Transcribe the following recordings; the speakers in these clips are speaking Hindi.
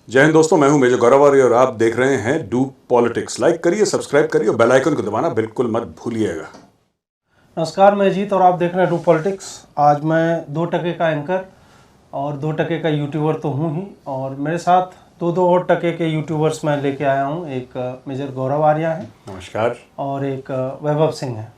जय हिंद दोस्तों, मैं हूं मेजर गौरव और आप देख रहे हैं डू पॉलिटिक्स। लाइक करिए, सब्सक्राइब करिए और बेल आइकन को दबाना बिल्कुल मत भूलिएगा। नमस्कार, मैं अजीत और आप देख रहे हैं डू पॉलिटिक्स। आज मैं 2 टके का एंकर और 2 टके का यूट्यूबर तो हूँ ही, और मेरे साथ दो और टके के यूट्यूबर्स मैं लेके आया हूँ। एक मेजर गौरव आर्या है, नमस्कार, और एक वैभव सिंह है।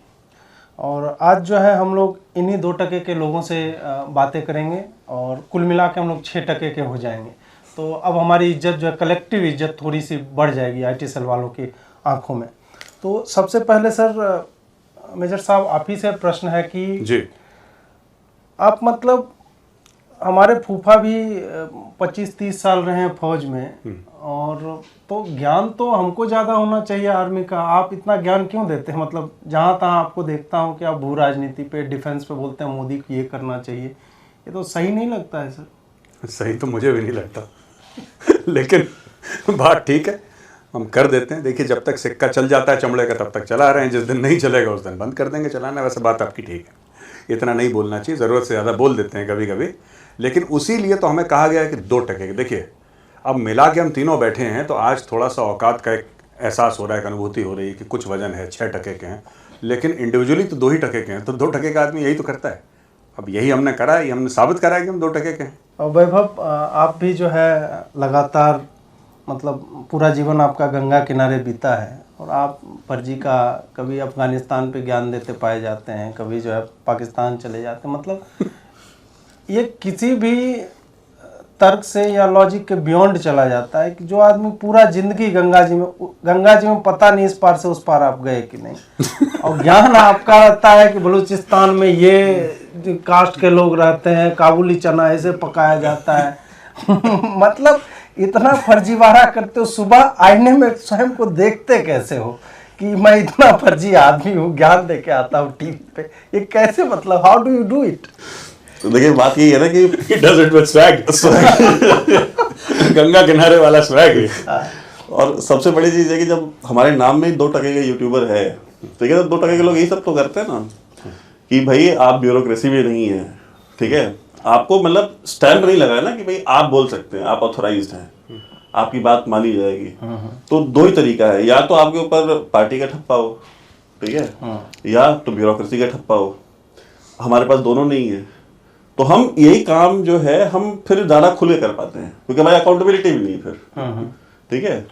और आज जो है हम लोग इन्हीं 2 टके के लोगों से बातें करेंगे और कुल मिला के हम लोग 6 टके के हो जाएंगे। तो अब हमारी इज्जत जो है, कलेक्टिव इज्जत थोड़ी सी बढ़ जाएगी आईटी सेल वालों की आंखों में। तो सबसे पहले सर, मेजर साहब आप ही से प्रश्न है कि जी, आप मतलब हमारे फूफा भी 25-30 साल रहे हैं फौज में, और तो ज्ञान तो हमको ज़्यादा होना चाहिए आर्मी का। आप इतना ज्ञान क्यों देते हैं? मतलब जहाँ तहाँ आपको देखता हूँ कि आप भू राजनीति पे, डिफेंस पे बोलते हैं मोदी को ये करना चाहिए। ये तो सही नहीं लगता है सर। सही तो मुझे भी नहीं लगता लेकिन बात ठीक है, हम कर देते हैं। देखिए, जब तक सिक्का चल जाता है चमड़े का तब तक चला रहे हैं, जिस दिन नहीं चलेगा उस दिन बंद कर देंगे चलाना। वैसे बात आपकी ठीक है, इतना नहीं बोलना चाहिए, ज़रूरत से ज़्यादा बोल देते हैं कभी कभी। लेकिन उसी लिए तो हमें कहा गया है कि 2 टके के। देखिए, अब मिला के हम तीनों बैठे हैं तो आज थोड़ा सा औकात का एक एहसास हो रहा है, एक अनुभूति हो रही है कि कुछ वजन है, 6 टके के हैं। लेकिन इंडिविजुअली तो 2 ही टके के हैं, तो 2 टके का आदमी यही तो करता है। अब यही हमने करा है, ये हमने साबित करा है कि हम 2 टके के हैं। और वैभव, आप भी जो है लगातार, मतलब पूरा जीवन आपका गंगा किनारे बीता है, और आप फर्जी का कभी अफगानिस्तान पे ज्ञान देते पाए जाते हैं, कभी जो है पाकिस्तान चले जाते हैं। मतलब ये किसी भी तर्क से या लॉजिक के बियॉन्ड चला जाता है कि जो आदमी पूरा जिंदगी गंगा जी में पता नहीं इस पार से उस पार आप गए कि नहीं, और ज्ञान आपका रहता है कि बलूचिस्तान में ये कास्ट के लोग रहते हैं, काबुली चना ऐसे पकाया जाता है मतलब इतना फर्जीवाड़ा करते हो। सुबह आईने में स्वयं को देखते कैसे हो कि मैं इतना फर्जी आदमी हूँ, ज्ञान दे के आता हूँ टीवी पे? ये कैसे, मतलब how do you do it? तो देखिए, बात यही है ना कि He does it with swag. Ganga किनारे वाला स्वैग है। और सबसे बड़ी चीज है कि जब हमारे नाम में 2 टके के यूट्यूबर है, ठीक है, तो 2 टके के लोग यही सब तो करते हैं ना कि भाई आप ब्यूरोक्रेसी में नहीं है, ठीक है, आपको मतलब स्टैंप नहीं लगा है ना कि भाई आप बोल सकते हैं, आप ऑथोराइज्ड हैं, आपकी बात मानी जाएगी। तो 2 ही तरीका है, या तो आपके ऊपर पार्टी का ठप्पा हो, ठीक है, या तो ब्यूरोक्रेसी का ठप्पा हो। हमारे पास दोनों नहीं है, तो हम यही काम जो है हम फिर ज्यादा खुल के कर पाते हैं, क्योंकि हमारी अकाउंटेबिलिटी भी नहीं है फिर, ठीक है।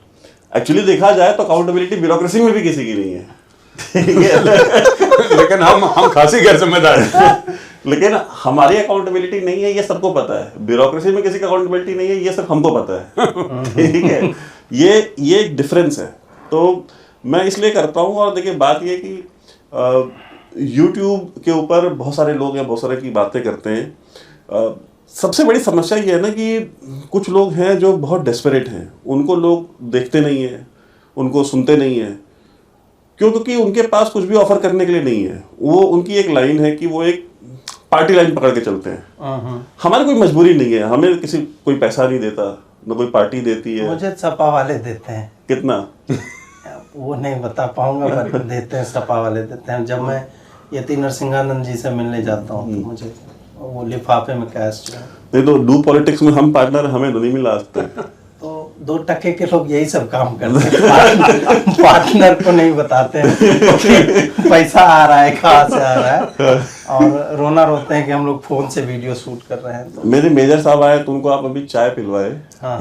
एक्चुअली देखा जाए तो अकाउंटेबिलिटी ब्यूरोक्रेसी में भी किसी की नहीं है, ठीक है लेकिन हम खासी गैर जिम्मेदार हैं। लेकिन हमारी अकाउंटेबिलिटी नहीं है, ये सबको पता है। ब्यूरोक्रेसी में किसी की अकाउंटेबिलिटी नहीं है, ये सब हमको पता है ठीक है। ये एक डिफरेंस है, तो मैं इसलिए करता हूँ। और देखिए, बात ये कि यूट्यूब के ऊपर बहुत सारे लोग हैं, बहुत सारे की बातें करते हैं। सबसे बड़ी समस्या ये है ना कि कुछ लोग हैं जो बहुत डेस्परेट हैं, उनको लोग देखते नहीं हैं, उनको सुनते नहीं हैं, क्योंकि उनके पास कुछ भी ऑफर करने के लिए नहीं है। वो उनकी एक लाइन है कि वो एक पार्टी लाइन पकड़ के चलते हैं। हमारी कोई मजबूरी नहीं है, हमें कोई पैसा नहीं देता, न कोई पार्टी देती है। मुझे सपा वाले देते हैं। कितना वो नहीं बता पाऊंगा, पर देते हैं, सपा वाले देते हैं। जब मैं यति नरसिंहानंद जी से मिलने जाता हूँ तो मुझे वो लिफाफे में कैश जो है। नहीं तो डू पॉलिटिक्स में हम पार्टनर, हमें तो नहीं मिला आज तक। तो 2 टके के लोग यही सब काम करते हैं पार्टनर को नहीं बताते हैं पैसा आ रहा है कहाँ से आ रहा है, और रोना रोते हैं कि हम लोग फोन से वीडियो शूट कर रहे हैं। तो मेरे मेजर साहब आए तो उनको आप अभी चाय पिलवाए। हाँ।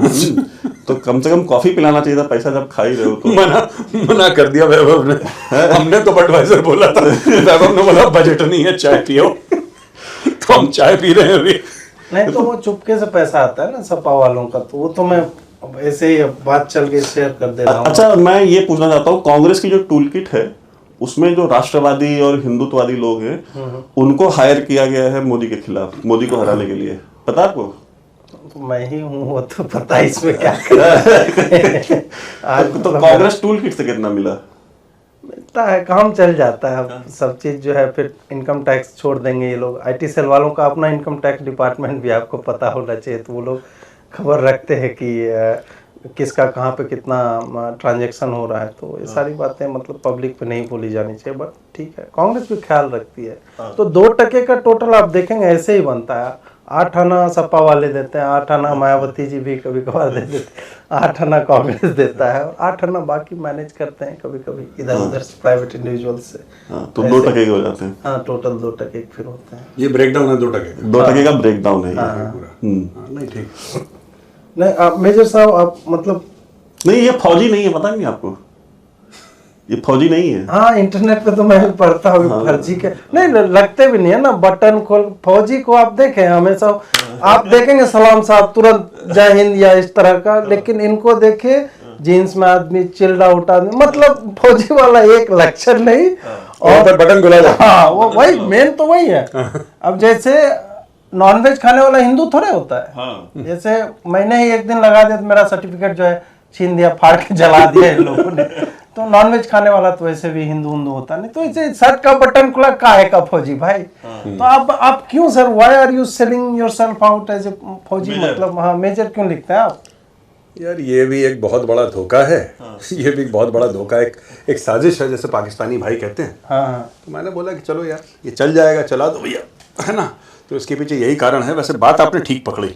तो कम से कम कॉफी पिलाना चाहिए था, पैसा जब खा ही रहे हो तो। मना कर दिया वैभव ने। हमने तो बडवाइजर बोला था, वैभव ने बोला बजट नहीं है, चाय पियो तो हम चाय पी रहे हैं अभी। नहीं तो वो चुपके से पैसा आता है ना सपा वालों का, तो वो तो मैं ऐसे ही बात चल के शेयर कर दे रहा हूँ। अच्छा, मैं ये पूछना चाहता हूँ, कांग्रेस की जो टूल किट है उसमें जो राष्ट्रवादी और हिंदुत्ववादी लोग हैं उनको हायर किया गया है मोदी के खिलाफ, मोदी को हराने के लिए, पता आपको? तो मैं ही हूँ, वो तो पता है इसमें क्या कर आज तो कांग्रेस टूल किट से कितना मिला? मिलता है, काम चल जाता है। अब सब चीज़ जो है, फिर इनकम टैक्स छोड़ देंगे ये लोग। आईटी सेल वालों का अपना इनकम टैक्स डिपार्टमेंट भी आपको पता होना चाहिए, तो वो लोग खबर रखते हैं कि किसका कहाँ पे कितना ट्रांजैक्शन हो रहा है, तो ये सारी बातें मतलब पब्लिक पे नहीं बोली जानी चाहिए। बट ठीक है, कांग्रेस भी ख्याल रखती है। तो 2% का टोटल आप देखेंगे ऐसे ही बनता है। 8 आना सपा वाले देते हैं, 8 आना मायावती जी भी कभी कभार दे देते हैं, 8 आना कांग्रेस देता है और 8 आना बाकी मैनेज करते हैं कभी कभी इधर उधर से प्राइवेट इंडिविजुअल से। तो 2% के हो जाते हैं। हाँ, टोटल 2% फिर होते हैं। ये ब्रेकडाउन है 2%। 2% का ब्रेक डाउन है ये। नहीं ठीक। नहीं आप मेजर साहब, आप मतलब नहीं, ये फौजी नहीं है, पता नहीं आपको, ये फौजी नहीं है। हाँ, इंटरनेट पे तो मैं भी पढ़ता हूँ फर्जी के नहीं लगते भी नहीं है ना, बटन खोल। फौजी को आप देखें हमेशा, आप देखेंगे सलाम साहब तुरंत जय हिंद या इस तरह का, लेकिन इनको देखे जीन्स में आदमी, चिल्ड आउट आदमी, मतलब फौजी वाला एक लक्षण नहीं। और बटन खुला था। हाँ, वो वही मेन तो वही है। अब जैसे नॉनवेज खाने वाला हिंदू थोड़े होता है। हाँ। जैसे मैंने ही एक दिन लगा दिया तो मेरा सर्टिफिकेट जो है छीन दिया, फाड़ के जला दिया इन लोगों ने। तो नॉनवेज खाने वाला तो वैसे भी हिंदू होता नहीं, तो इसे शर्ट का बटन खुला काहे का फौजी भाई। तो आप क्यों sir, why are you selling yourself out as a फौजी, मतलब हाँ मेजर क्यों लिखते हैं आप? यार ये भी एक बहुत बड़ा धोखा है। ये भी एक बहुत बड़ा धोखा है, एक साजिश है, जैसे पाकिस्तानी भाई कहते हैं। हाँ, तो मैंने बोला कि चलो यार ये चल जाएगा, चला दो भैया, है ना। तो इसके पीछे यही कारण है। वैसे बात आपने ठीक पकड़ी।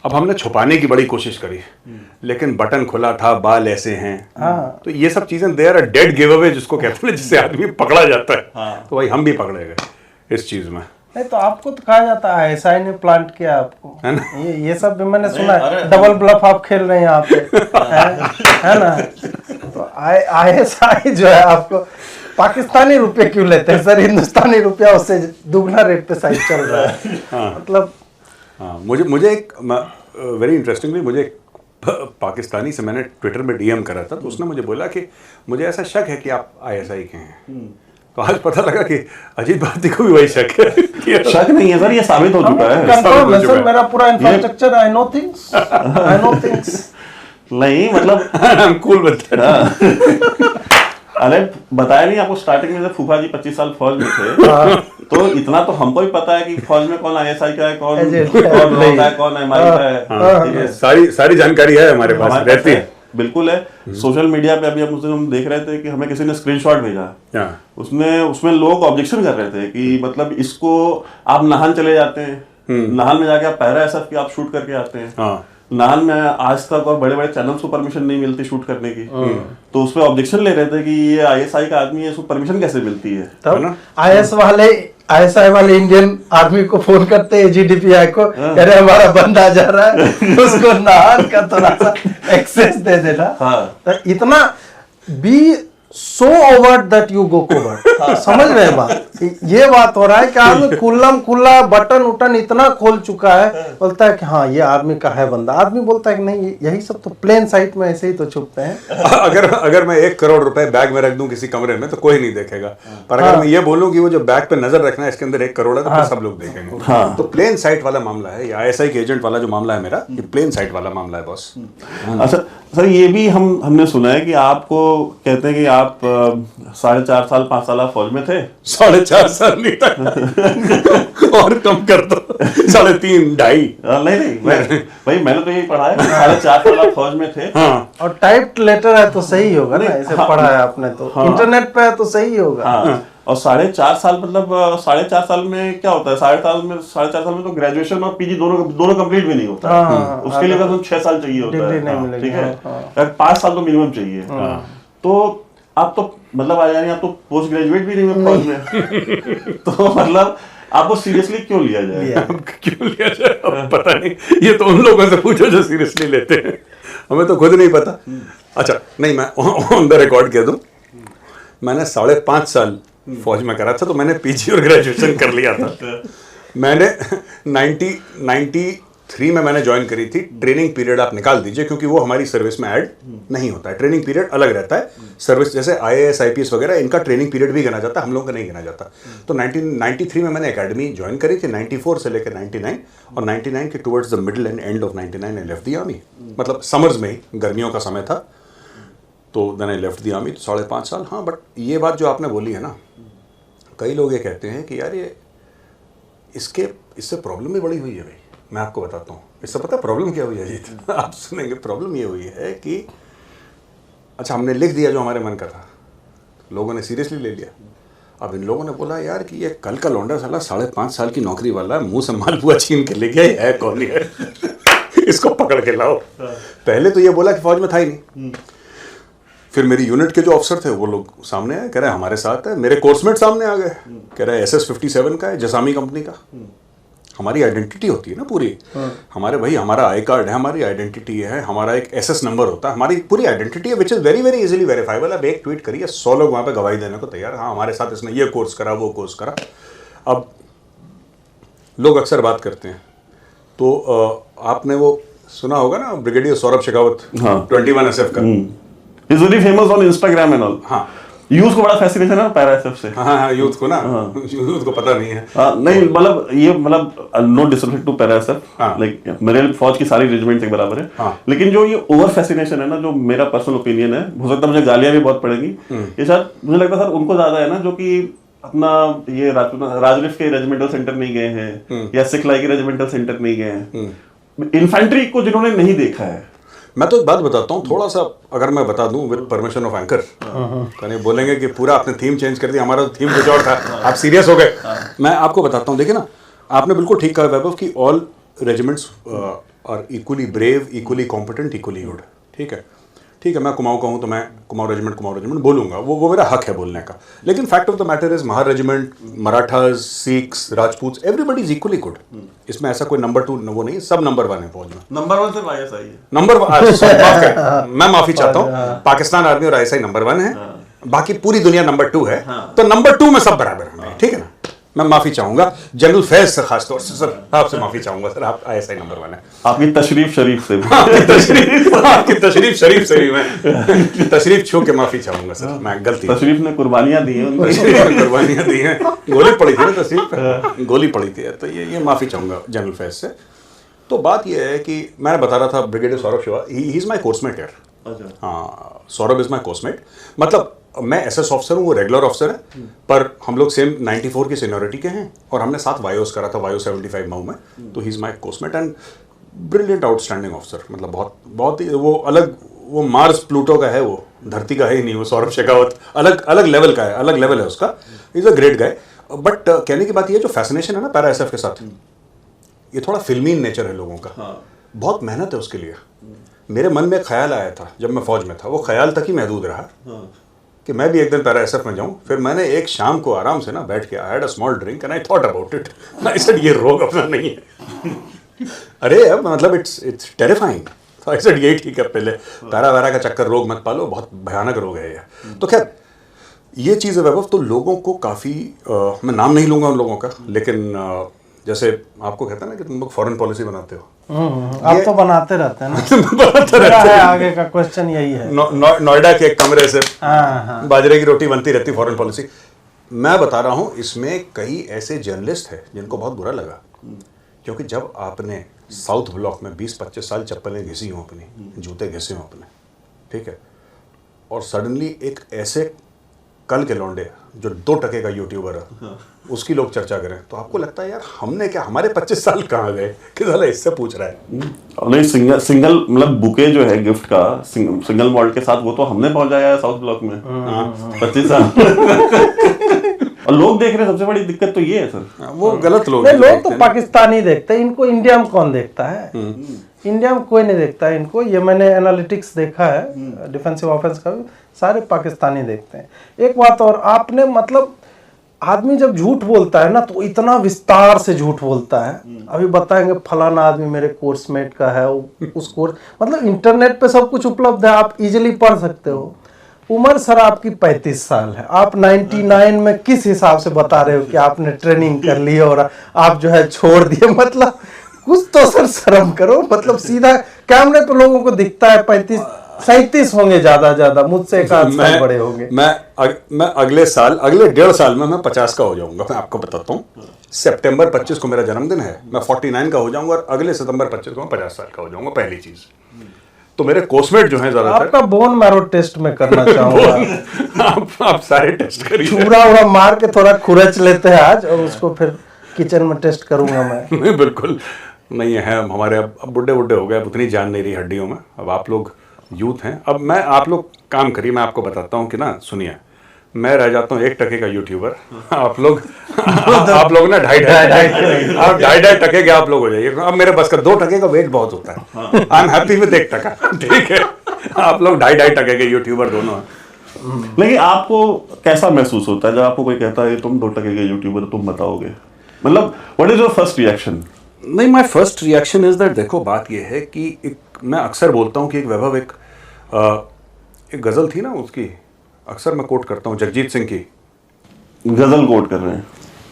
अब हमने छुपाने की बड़ी कोशिश करी, लेकिन बटन खुला था, बाल ऐसे हैं। तो ये सब चीजें they are a dead giveaway, जिसको कहते हैं, जिससे आदमी पकड़ा जाता है। तो भाई हम भी पकड़े गए इस चीज में। नहीं तो आपको तो कहा जाता है ISI ने प्लांट किया आपको, है ना। ये सब भी मैंने सुना है। डबल ब्लफ आप खेल रहे हैं यहाँ पे, है ना। तो ISI जो है आपको पाकिस्तानी रुपए क्यों लेते हैं सर? हिंदुस्तानी रुपया उससे दुगना रेट पे साइज चल रहा है। मतलब हाँ, मुझे एक वेरी इंटरेस्टिंगली मुझे एक पाकिस्तानी से मैंने ट्विटर में DM करा था, तो उसने मुझे बोला कि मुझे ऐसा शक है कि आप ISI के हैं। तो आज पता लगा कि अजीत भारती को भी वही शक है। शक नहीं है सर, ये साबित हो चुका है। कंफर्म है सर, मेरा पूरा इंफ्रास्ट्रक्चर, आई नो थिंग्स। नहीं मतलब I'm cool with that। अरे बताया नहीं आपको, स्टार्टिंग में जब फूफा जी 25 साल फौज में थे, तो इतना तो हमको भी पता है कि फौज में कौन ISI का है, कौन होता है, कौन MI का है। ठीक है, सारी जानकारी है हमारे पास, रहती है। बिल्कुल है। सोशल मीडिया पे अभी हम देख रहे थे कि हमें किसी ने स्क्रीनशॉट भेजा, उसमें लोग ऑब्जेक्शन कर रहे थे कि मतलब इसको आप नाहन चले जाते हैं, नाहन में जाके आप पैरा SF की आप शूट करके आते हैं। नाहन में आज तक और बड़े बड़े चैनल्स को परमिशन नहीं मिलती शूट करने की। तो उस पर ऑब्जेक्शन ले रहे थे कि ये ISI का आदमी है, इसको परमिशन कैसे मिलती है। तब ISI वाले इंडियन आर्मी को फोन करते हैं, GDPI को, अरे हमारा बंदा जा रहा है, उसको नाहन का थोड़ा सा एक्सेस दे देना। तो इतना be so over that you go covert. समझ रहे हैं बात? ये बात हो रहा है कि आदमी कुल्लम कुल्ला बटन उटन इतना खोल चुका है, बोलता है कि हाँ ये आर्मी का है बंदा। आदमी बोलता है कि नहीं, यही सब तो प्लेन साइट में ऐसे ही तो छुपते हैं। अगर मैं 1 करोड़ रुपए बैग में रख दूं किसी कमरे में तो कोई नहीं देखेगा, पर अगर मैं ये बोलूं कि वो जो बैग पे नजर रखना है इसके अंदर 1 करोड़ है, तो फिर सब लोग देखेंगे। तो प्लेन साइट वाला मामला है, या ISI के एजेंट वाला जो मामला है मेरा, ये प्लेन साइट वाला मामला है बॉस। अच्छा सर, ये भी हमने सुना है कि आपको कहते हैं कि आप 4.5 साल 5 साल आप फौज में थे। 4.5 साल नहीं था और कम कर दो, 3.5 2.5। नहीं भाई मैंने तो यही पढ़ा है 4.5 साल आप फौज में थे। और टाइप्ड लेटर है तो सही होगा ना, ऐसे पढ़ा है आपने तो। इंटरनेट पे है तो सही होगा। और 4.5 साल मतलब 4.5 साल में क्या होता है? 4.5 साल में तो ग्रेजुएशन और PG दोनों कंप्लीट भी नहीं होता। उसके लिए तो 6 साल चाहिए होता है। ठीक है, 5 साल तो मिनिमम चाहिए। तो आप तो मतलब आ जाएंगे, आप तो पोस्ट ग्रेजुएट भी नहीं हुए फौज में। तो मतलब आपको सीरियसली क्यों लिया जाए? क्यों लिया जाए पता नहीं, ये तो उन लोगों से पूछो जो सीरियसली लेते हैं, हमें तो खुद नहीं पता। अच्छा नहीं, मैं ऑन द रिकॉर्ड कह दूं, मैंने 5.5 साल फौज में करा था, तो मैंने PG और ग्रेजुएशन कर लिया था। मैंने 93 में मैंने ज्वाइन करी थी। ट्रेनिंग पीरियड आप निकाल दीजिए, क्योंकि वो हमारी सर्विस में ऐड नहीं होता है। ट्रेनिंग पीरियड अलग रहता है। सर्विस जैसे IAS IPS वगैरह, इनका ट्रेनिंग पीरियड भी गिना जाता है, हम लोगों का नहीं गिना जाता। तो 1993 में मैंने एकेडमी ज्वाइन करी थी, 94 से लेकर 99, और 99 के towards the middle and end of 99 I left the army. मतलब समर्स में ही, गर्मियों का समय था, तो then I left the army. 5.5 साल। हाँ, बट ये बात जो आपने बोली है ना, कई लोग ये कहते हैं कि यार ये इससे प्रॉब्लम भी बड़ी हुई है भाई। मैं आपको बताता हूँ इससे पता प्रॉब्लम क्या हुई है अजीत आप सुनेंगे प्रॉब्लम ये हुई है कि अच्छा हमने लिख दिया जो हमारे मन का था, लोगों ने सीरियसली ले लिया। अब इन लोगों ने बोला यार कि ये कल का लौंडा साला 5.5 साल की नौकरी वाला मुंह से मालपुआ छीन के ले गया, है कौन है इसको पकड़ के लाओ। पहले तो ये बोला कि फौज में था ही नहीं, फिर मेरी यूनिट के जो अफसर थे वो लोग सामने आए, कह रहे हमारे साथ है। मेरे कोर्समेट सामने आ गए, कह रहे SS57 का है, जसामी कंपनी का। हमारी आइडेंटिटी होती है ना पूरी, हमारे भाई हमारा आई कार्ड है, हमारी आइडेंटिटी है, हमारा एक SS नंबर होता है, हमारी पूरी आइडेंटिटी है which is very very easily verifiable. अब एक ट्वीट करिए 100 लोग वहाँ पे गवाही देने को तैयार, हाँ हमारे साथ इसने ये कोर्स करा वो कोर्स करा। अब लोग अक्सर बात करते हैं तो आपने वो सुना होगा ना ब्रिगेडियर सौरभ शेखावत, हाँ। 21 SF का, He's very famous on Instagram and all. हाँ यूथ को बड़ा फैसिनेशन है पैरा एसएफ से। हाँ यूथ को ना, यूथ को पता नहीं है। नहीं मतलब ये मतलब no disrespect to para SF, like मेरे फौज की सारी रेजिमेंट्स एक बराबर है। हाँ। लेकिन जो ये ओवर फैसिनेशन है ना, जो मेरा पर्सनल ओपिनियन है, हो सकता है मुझे गालियां भी बहुत पड़ेंगी, ये शायद मुझे लगता है सर उनको ज्यादा है ना जो कि अपना ये राजरिफ के रेजिमेंटल सेंटर नहीं गए हैं या सिखलाई के रेजिमेंटल सेंटर नहीं गए हैं, इन्फेंट्री को जिन्होंने नहीं देखा है। मैं तो एक बात बताता हूँ थोड़ा सा, अगर मैं बता दूं विद परमिशन ऑफ एंकर, तो नहीं बोलेंगे कि पूरा आपने थीम चेंज कर दिया, हमारा तो थीम कुछ और था, आप सीरियस हो गए। मैं आपको बताता हूँ, देखिए ना आपने बिल्कुल ठीक कहा वैभव कि all regiments are equally brave, equally competent, equally good. ठीक है मैं कुमाऊं का हूँ तो मैं कुमाऊं रेजिमेंट बोलूंगा, वो मेरा हक है बोलने का। लेकिन fact of the matter is Mahar regiment, Marathas, Sikhs, Rajput, everybody is equally good. इसमें ऐसा कोई नंबर 2 वो नहीं, सब नंबर 1 है फौज में। नंबर 1 सिर्फ आईएसआई है। नंबर मैं माफी चाहता हूँ, पाकिस्तान आर्मी और ISI नंबर 1 है, बाकी पूरी दुनिया नंबर 2 है। तो नंबर 2 में सब बराबर हैं, ठीक है ना। मैं माफी चाहूंगा जनरल फैज से, खासतौर से सर आपसे माफी चाहूंगा सर, आप ISI नंबर 1 है। आपकी तशरीफ शरीफ से आपकी तशरीफ शरीफ से भी मैं तशरीफ छू के माफी चाहूंगा सर, मैं गलती, तशरीफ ने कुर्बानियां दी हैं, कुर्बानियां दी हैं, गोली पड़ी थी ना तशरीफ पे, गोली पड़ी थी, तो ये माफी चाहूंगा जनरल फैज से। तो बात ये है कि मैं बता रहा था brigadier Saurabh Shiva, he is my coursemate यार। हाँ सौरभ इज माई कोर्समेट, मतलब मैं SS ऑफिसर हूँ, वो रेगुलर ऑफिसर है, पर हम लोग सेम 94 की सीनियरिटी के हैं और हमने साथ वायोस करा था, वायो 75 मऊ में। तो he is my coursemate and brilliant outstanding officer, मतलब बहुत ही वो अलग, वो मार्स प्लूटो का है, वो धरती का है ही नहीं। वो सौरभ शेखावत अलग लेवल का है, अलग लेवल है उसका, is a great guy. But कहने की बात ये जो फैसिनेशन है ना पैरा SF के साथ, ये थोड़ा फिल्मी नेचर है लोगों का, बहुत मेहनत है उसके लिए। मेरे मन में ख्याल आया था जब मैं फौज में था, वो ख्याल तक ही महदूद रहा कि मैं भी एक दिन पैरा SF में जाऊं। फिर मैंने एक शाम को आराम से ना बैठ के, I had a small drink and I thought about it, I said ये रोग अपना नहीं है। अरे अब मतलब इट्स टेरिफाइंग। तो आई सेड यही ठीक है, पहले पैरा वैरा का चक्कर रोग मत पालो, बहुत भयानक रोग है ये। तो खैर ये चीज़ है वैभव, तो लोगों को काफ़ी मैं नाम नहीं लूँगा उन लोगों का, लेकिन जैसे आपको कहते हैं ना कि तुम लोग फॉरेन पॉलिसी बनाते हो, आप तो बनाते रहते हैं ना। बनाते रहते हैं। आगे का क्वेश्चन यही है। नोएडा के एक कमरे से बाजरे की रोटी बनती रहती फॉरेन पॉलिसी। मैं बता रहा हूँ इसमें कई ऐसे जर्नलिस्ट हैं जिनको बहुत बुरा लगा, क्योंकि जब आपने साउथ ब्लॉक में 20-25 साल चप्पलें घिसी हों अपनी, जूते घिसे हों अपने, ठीक है, और सडनली एक ऐसे कल के लौंडे जो 2 टके का यूट्यूबर है उसकी लोग चर्चा करें, तो आपको लगता है यार हमने क्या, हमारे 25 साल कहाँ गए कि साला इससे पूछ रहा है। नहीं सिंगल मतलब बुके जो है गिफ्ट का सिंगल मॉल्ट के साथ, वो तो हमने पहुंचाया है साउथ ब्लॉक में 25 साल। और लोग देख रहे हैं, सबसे बड़ी दिक्कत तो ये है सर, वो गलत लोग लोग तो पाकिस्तानी देखते हैं, इनको इंडिया में कौन देखता है? इंडिया में कोई नहीं देखता है इनको। ये मैंने एनालिटिक्स देखा है डिफेंसिव ऑफेंस का भी, सारे पाकिस्तानी देखते हैं। एक बात और, आपने मतलब आदमी जब झूठ बोलता है ना तो इतना विस्तार से झूठ बोलता है। अभी बताएंगे फलाना आदमी मेरे कोर्समेट का है, उस कोर्स, मतलब इंटरनेट पे सब कुछ उपलब्ध है, आप इजीली पढ़ सकते हो। उम्र सर आपकी 35 साल है, आप 99 में किस हिसाब से बता रहे हो कि आपने ट्रेनिंग कर ली और आप जो है छोड़ दिए? मतलब कुछ तो सर शर्म करो। मतलब सीधा कैमरे पे लोगों को दिखता है 35-37 होंगे ज्यादा, मुझसे एक आध साल बड़े होंगे। मैं अगले 1.5 साल में मैं 50 का हो जाऊंगा। मैं आपको बताता हूँ, सितंबर 25 को मेरा जन्मदिन है, मैं 49 का हो जाऊंगा और अगले सितंबर 25 को मैं 50 साल का हो जाऊंगा। पहली चीज तो मेरे कोर्समेट जो हैं ज्यादातर, आपका बोन मैरो टेस्ट में करना चाहूंगा। आप सारे टेस्ट करिए, चूड़ा मार के थोड़ा खुरच लेते हैं आज, और उसको फिर किचन में टेस्ट करूंगा मैं। नहीं बिल्कुल। नहीं है, हमारे अब बुढ़े बुढ़े हो गए, अब उतनी जान नहीं रही हड्डियों में। अब आप लोग यूथ हैं। अब मैं, आप लोग काम करिए, मैं आपको बताता हूँ कि ना, सुनिए, मैं रह जाता हूँ 1 टके का यूट्यूबर, आप लोग आप लोग ना 2.5 टके के आप लोग हो जाइए। अब मेरे बस का 2 टके का वेट बहुत होता है। आई एम हैप्पी विद 1 टका, ठीक है। आप लोग 2.5 टके के यूट्यूबर दोनों हैं। लेकिन आपको कैसा महसूस होता है जब आपको कोई कहता है तुम 2 टके के यूट्यूबर, तुम बताओगे, मतलब what is your first reaction? नहीं, my first reaction is that, देखो बात ये है कि मैं अक्सर बोलता हूँ कि एक वैभव, एक गज़ल थी ना उसकी, अक्सर मैं कोट करता हूँ, जगजीत सिंह की। गजल कोट कर रहे हैं।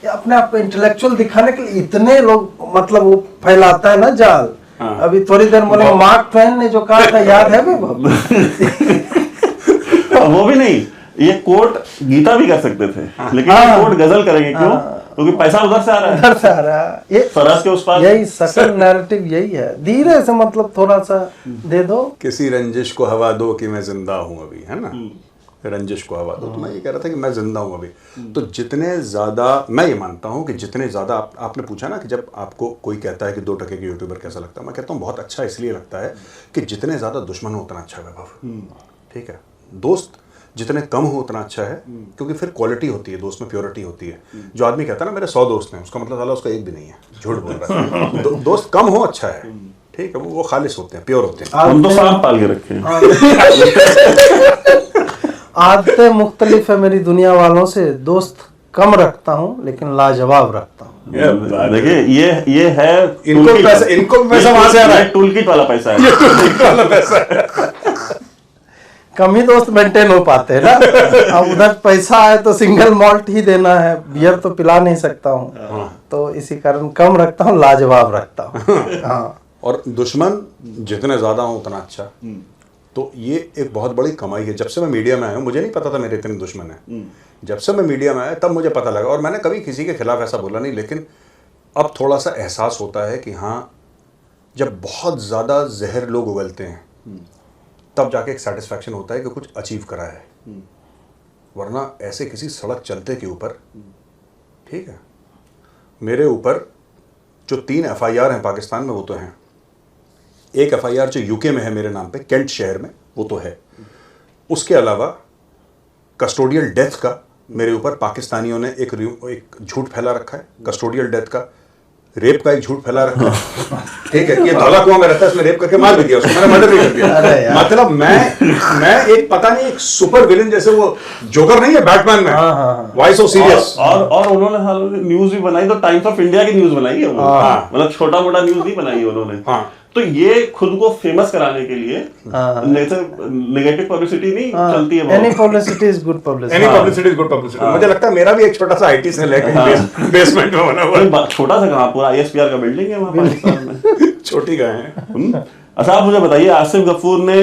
ये अपने आप को इंटेलेक्चुअल दिखाने के लिए इतने लोग, मतलब वो फैलाता है ना जाल। अभी थोड़ी देर बोले मार्क ट्वेन ने जो कहा था, याद है वैभव? वो भी नहीं, ये कोट गीता भी कर सकते थे, लेकिन ये कोट गजल करेंगे क्यों? क्योंकि पैसा उधर से आ रहा है, उधर से आ रहा है। ये फराज के उस पार। यही सकल नैरेटिव यही है। धीरे से, मतलब थोड़ा सा दे दो, किसी रंजिश को हवा दो कि मैं जिंदा हूँ अभी, है ना, रंजिश को हवा दो। तो मैं ये कह रहा था कि मैं जिंदा हूँ अभी। तो जितने ज़्यादा, मैं ये मानता हूँ कि जितने ज़्यादा आपने पूछा ना कि जब आपको कोई कहता है कि 2 टके के यूट्यूबर कैसा लगता है, मैं कहता हूँ बहुत अच्छा इसलिए लगता है कि जितने ज़्यादा दुश्मन हो उतना अच्छा वैभव, ठीक है। दोस्त जितने कम हो उतना अच्छा है, क्योंकि फिर क्वालिटी होती है, दोस्त में प्योरिटी होती है। जो आदमी कहता है ना मेरे 100 दोस्त हैं, उसका मतलब साला उसका एक भी नहीं है, झूठ बोल रहा है। दोस्त कम हो अच्छा है, ठीक है, वो खालिश होते हैं, प्योर होते हैं। हम तो सांप पाल के रखे हैं। आदतें मुख्तलिफ है मेरी दुनिया वालों से, दोस्त कम रखता हूँ लेकिन लाजवाब रखता हूँ। देखिए ये है, इनको पैसा वहां से आ रहा है, टूल किट वाला पैसा है, वाला पैसा है। कम ही दोस्त मेंटेन हो पाते हैं ना। अब उधर पैसा है तो सिंगल मॉल्ट ही देना है, बियर तो पिला नहीं सकता हूँ, तो इसी कारण कम रखता हूँ, लाजवाब रखता हूँ। हाँ। और दुश्मन जितने ज्यादा हो उतना अच्छा। तो ये एक बहुत बड़ी कमाई है। जब से मैं मीडिया में आया हूँ, मुझे नहीं पता था मेरे इतने दुश्मन हैं। जब से मैं मीडिया में आया तब मुझे पता लगा, और मैंने कभी किसी के खिलाफ ऐसा बोला नहीं, लेकिन अब थोड़ा सा एहसास होता है कि हाँ, जब बहुत ज़्यादा जहर लोग उगलते हैं तब जाके एक सेटिस्फैक्शन होता है कि कुछ अचीव करा है। वरना ऐसे किसी सड़क चलते के ऊपर, ठीक है, मेरे ऊपर जो 3 FIR हैं पाकिस्तान में, वो तो हैं। एक FIR जो यूके में है मेरे नाम पे, केंट शहर में, वो तो है। उसके अलावा कस्टोडियल डेथ का मेरे ऊपर पाकिस्तानियों ने एक झूठ फैला रखा है, कस्टोडियल डेथ का, रेप का एक झूठ फैला रखा है, ठीक है, ये धौला कुआं में रहता है, इसमें रेप करके मार भी दिया उसको, मैंने मर्डर भी कर दिया। मतलब मैं एक पता नहीं, एक सुपर विलेन जैसे, वो जोकर नहीं है बैटमैन में, व्हाई सो सीरियस। और उन्होंने न्यूज भी बनाई, तो टाइम्स ऑफ इंडिया की न्यूज बनाई है, मतलब छोटा मोटा न्यूज नहीं बनाई है उन्होंने। तो ये खुद को फेमस कराने के लिए नेगेटिव पब्लिसिटी नहीं चलती है। Any publicity is good publicity. Any publicity is good publicity. मुझे लगता है मेरा भी एक छोटा सा IT से लेकर बेसमेंट में बना हुआ है। छोटा सा कहाँ, पूरा ISPR का बिल्डिंग है वहाँ पाकिस्तान में। छोटी गए हैं। अच्छा, आप मुझे बताइए, आसिफ गफूर ने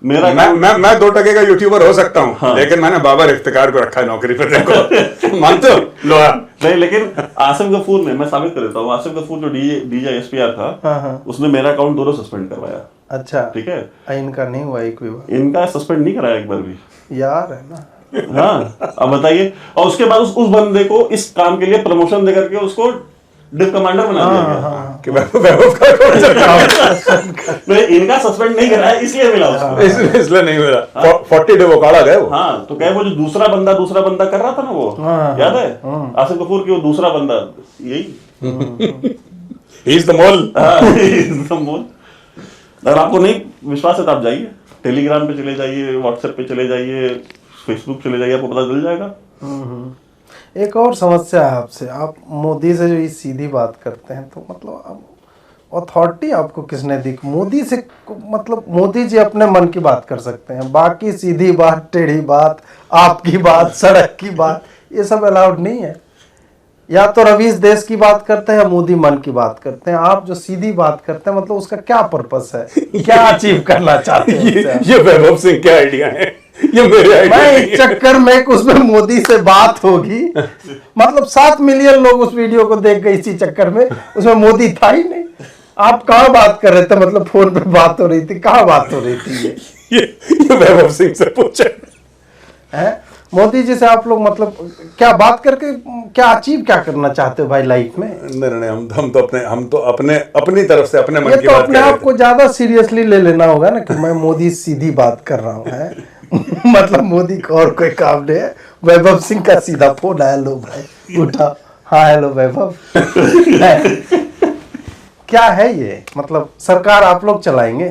मेरा मैं 2 टके का यूट्यूबर हो सकता हूँ, हाँ। लेकिन मैंने बाबर इफ्तिकार को रखा है नौकरी पर, देखो मानते हो लोहा नहीं, लेकिन आसिफ गफूर ने, मैं साबित कर देता हूँ, आसिफ गफूर जो DJ SPR था, उसने मेरा अकाउंट दोनों सस्पेंड करवाया। अच्छा, ठीक है, इनका नहीं हुआ एक भी बार? इनका सस्पेंड नहीं कराया एक बार भी यार, है ना। हाँ, अब बताइए। और उसके बाद उस बंदे को इस काम के लिए प्रमोशन देकर के उसको डिप कमांडर बना दिया गया कि वैभव का नहीं, इनका सस्पेंड नहीं कराया इसलिए मिला उसको, इसलिए नहीं मिला। 40 डे वो काढ़ा गए वो। हाँ, तो क्या वो जो दूसरा बंदा कर रहा था ना, वो याद है आसिफ गफूर की, वो दूसरा बंदा यही ही इज द मोल। अगर आपको नहीं विश्वास है तो आप जाइए, टेलीग्राम पे चले जाइए, व्हाट्सएप पे चले जाइए, फेसबुक चले जाइए, आपको पता चल जाएगा। एक और समस्या है आपसे, आप मोदी से जो ये सीधी बात करते हैं, तो मतलब अब अथॉरिटी आपको किसने दी? मोदी से, मतलब मोदी जी अपने मन की बात कर सकते हैं, बाकी सीधी बात, टेढ़ी बात, आपकी बात, सड़क की बात, ये सब अलाउड नहीं है। या तो रवीश देश की बात करते हैं या मोदी मन की बात करते हैं। आप जो सीधी बात करते हैं, मतलब उसका क्या पर्पस है, क्या अचीव करना चाहते हैं? ये वैभव सिंह क्या आइडिया है? ये मेरे आइडिया मैं इस चक्कर में उसमें मोदी से बात होगी, मतलब 7 मिलियन लोग उस वीडियो को देख गए इसी चक्कर में, उसमें मोदी था ही नहीं। आप कहाँ बात कर रहे थे, मतलब फोन पे बात हो रही थी, कहाँ बात हो रही थी? ये वैभव सिंह से पूछे है। मोदी जी से आप लोग मतलब क्या बात करके क्या अचीव क्या करना चाहते हो भाई लाइफ में? नहीं, हम तो अपनी तरफ से अपने मन ये की तो बात अपने कर रहे आप को ज्यादा सीरियसली ले लेना होगा ना कि मैं मोदी सीधी बात कर रहा हूँ है मतलब मोदी को और कोई काम नहीं है। वैभव सिंह का सीधा फोन आया, लो भाई उठा, हाँ हेलो वैभव क्या है ये, मतलब सरकार आप लोग चलाएंगे?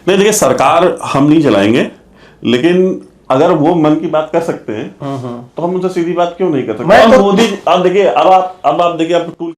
नहीं देखिए, सरकार हम नहीं चलाएंगे, लेकिन अगर वो मन की बात कर सकते हैं तो हम उनसे सीधी बात क्यों नहीं कर सकते? मैं और तो- मोदी, आप देखिए, अब आप देखिए, आप टूल